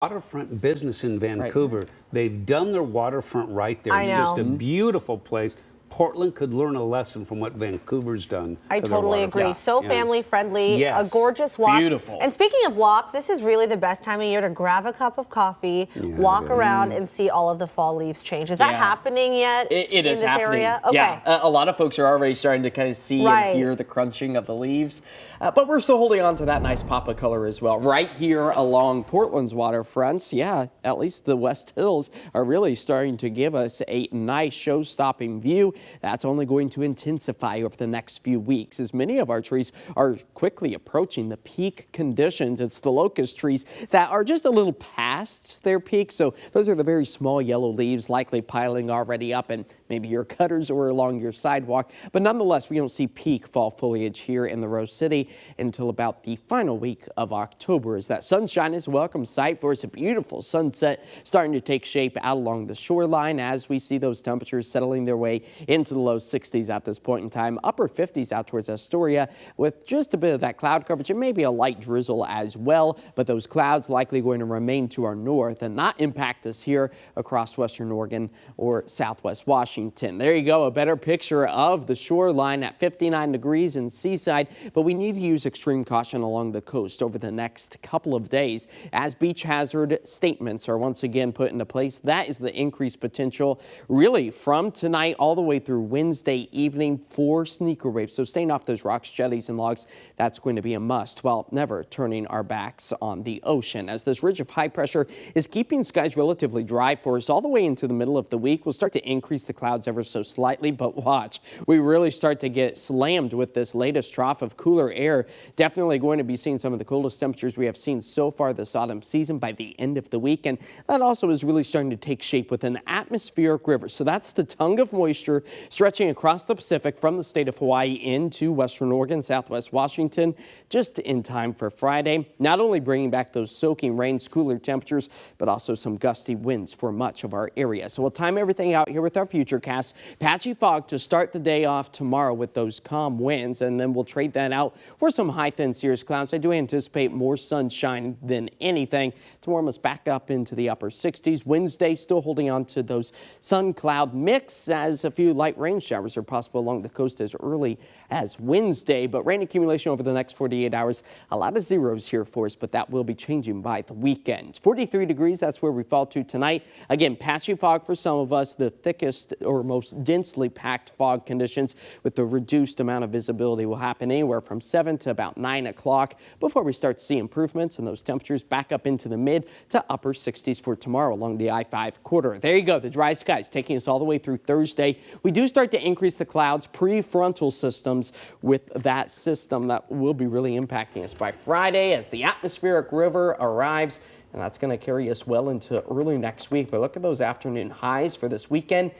Waterfront business in Vancouver. Right. They've done their waterfront right there. I It's know. just a beautiful place. Portland could learn a lesson from what Vancouver's done. I totally agree. Yeah. So family friendly, Yes. a gorgeous walk. Beautiful. And speaking of walks, this is really the best time of year to grab a cup of coffee, walk around and see all of the fall leaves change. Is that happening yet It in is this happening. area? Okay. Yeah, a lot of folks are already starting to kind of see and hear the crunching of the leaves. But we're still holding on to that nice pop of color as well. Right here along Portland's waterfronts, at least the West Hills are really starting to give us a nice show-stopping view. That's only going to intensify over the next few weeks as many of our trees are quickly approaching the peak conditions. It's the locust trees that are just a little past their peak. So those are the very small yellow leaves likely piling already up in maybe your gutters or along your sidewalk. But nonetheless, we don't see peak fall foliage here in the Rose City until about the final week of October, as that sunshine is a welcome sight for us. A beautiful sunset starting to take shape out along the shoreline as we see those temperatures settling their way into the low 60s at this point in time, upper 50s out towards Astoria with just a bit of that cloud coverage and maybe a light drizzle as well. But those clouds likely going to remain to our north and not impact us here across western Oregon or southwest Washington. There you go, a better picture of the shoreline at 59 degrees in Seaside, but we need to use extreme caution along the coast over the next couple of days as beach hazard statements are once again put into place. That is the increased potential really from tonight all the way through Wednesday evening for sneaker waves. So staying off those rocks, jetties, and logs, that's going to be a must while never turning our backs on the ocean. As this ridge of high pressure is keeping skies relatively dry for us all the way into the middle of the week, we'll start to increase the clouds ever so slightly, but watch, we really start to get slammed with this latest trough of cooler air. Definitely going to be seeing some of the coolest temperatures we have seen so far this autumn season by the end of the week. And that also is really starting to take shape with an atmospheric river. So that's the tongue of moisture stretching across the Pacific from the state of Hawaii into western Oregon, southwest Washington, just in time for Friday. Not only bringing back those soaking rains, cooler temperatures, but also some gusty winds for much of our area. So we'll time everything out here with our future cast. Patchy fog to start the day off tomorrow with those calm winds, and then we'll trade that out for some high thin cirrus clouds. I do anticipate more sunshine than anything to warm us back up into the upper 60s. Wednesday still holding on to those sun cloud mix as a few light rain showers are possible along the coast as early as Wednesday, but rain accumulation over the next 48 hours, a lot of zeros here for us, but that will be changing by the weekend. 43 degrees, that's where we fall to tonight. Again, patchy fog for some of us, the thickest or most densely packed fog conditions with the reduced amount of visibility will happen anywhere from 7 to about 9 o'clock before we start to see improvements and those temperatures back up into the mid to upper 60s for tomorrow along the I-5 corridor. There you go, the dry skies taking us all the way through Thursday. We do start to increase the clouds, prefrontal systems with that system that will be really impacting us by Friday as the atmospheric river arrives, and that's going to carry us well into early next week. But look at those afternoon highs for this weekend,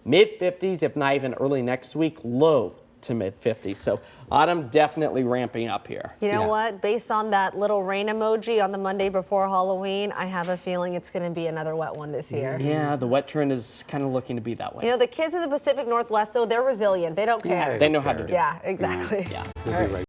mid-50s, if not even early next week, low to mid-50s. So autumn definitely ramping up here. You know what? Based on that little rain emoji on the Monday before Halloween, I have a feeling it's going to be another wet one this year. Yeah, the wet trend is kind of looking to be that way. You know, the kids in the Pacific Northwest, though, they're resilient. They don't care. They know how to do it. Yeah, exactly. Yeah. We'll be right